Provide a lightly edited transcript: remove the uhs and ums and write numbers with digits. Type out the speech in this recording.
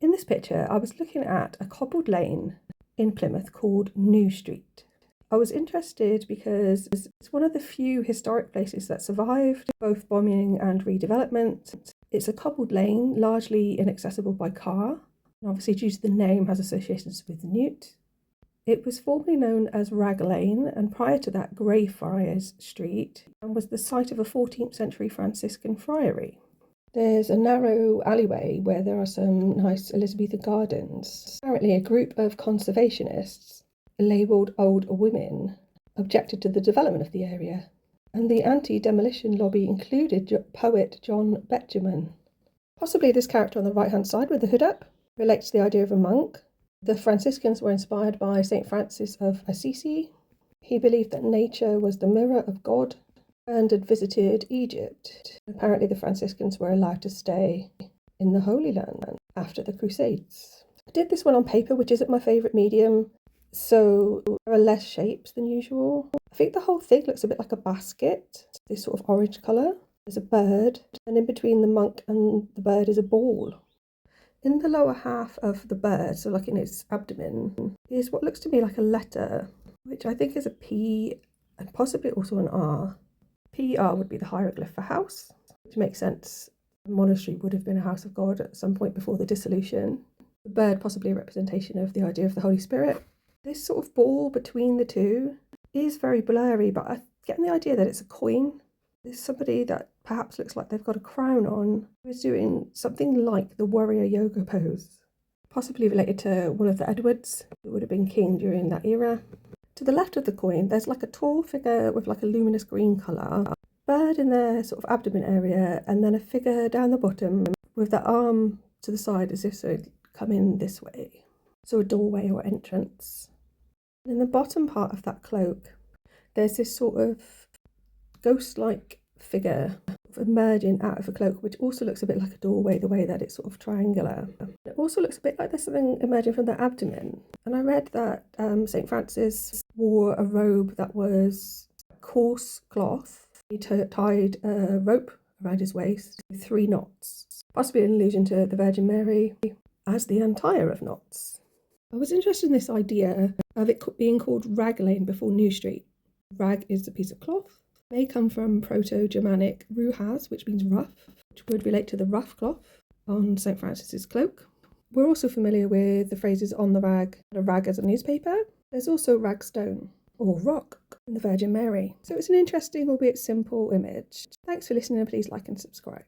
In this picture, I was looking at a cobbled lane in Plymouth called New Street. I was interested because it's one of the few historic places that survived both bombing and redevelopment. It's a cobbled lane, largely inaccessible by car, and obviously due to the name has associations with Newt. It was formerly known as Rag Lane, and prior to that Greyfriars Street, and was the site of a 14th century Franciscan friary. There's a narrow alleyway where there are some nice Elizabethan gardens. Apparently a group of conservationists, labelled old women, objected to the development of the area, and the anti-demolition lobby included poet John Betjeman. Possibly this character on the right-hand side with the hood up relates to the idea of a monk. The Franciscans were inspired by St. Francis of Assisi. He believed that nature was the mirror of God and had visited Egypt. Apparently the Franciscans were allowed to stay in the Holy Land after the Crusades. I did this one on paper, which isn't my favourite medium, so there are less shapes than usual. I think the whole thing looks a bit like a basket, this sort of orange colour. There's a bird, and in between the monk and the bird is a ball. In the lower half of the bird, so like in its abdomen, is what looks to me like a letter, which I think is a P and possibly also an R. PR would be the hieroglyph for house, which makes sense. The monastery would have been a house of God at some point before the dissolution. The bird possibly a representation of the idea of the Holy Spirit. This sort of ball between the two is very blurry, but I'm getting the idea that it's a coin. There's somebody that perhaps looks like they've got a crown on who is doing something like the warrior yoga pose, possibly related to one of the Edwards who would have been king during that era. To the left of the coin, there's like a tall figure with like a luminous green colour, bird in their sort of abdomen area, and then a figure down the bottom with their arm to the side as if so come in this way. So a doorway or entrance. And in the bottom part of that cloak, there's this sort of ghost-like figure emerging out of a cloak, which also looks a bit like a doorway, the way that it's sort of triangular. It also looks a bit like there's something emerging from the abdomen. And I read that St. Francis wore a robe that was coarse cloth. He tied a rope around his waist with 3 knots, possibly an allusion to the Virgin Mary as the untier of knots. I was interested in this idea of it being called Rag Lane before New Street. Rag is a piece of cloth. May come from Proto-Germanic ruhas, which means rough, which would relate to the rough cloth on St. Francis's cloak. We're also familiar with the phrases on the rag and a rag as a newspaper. There's also ragstone or rock in the Virgin Mary. So it's an interesting, albeit simple image. Thanks for listening, and please like and subscribe.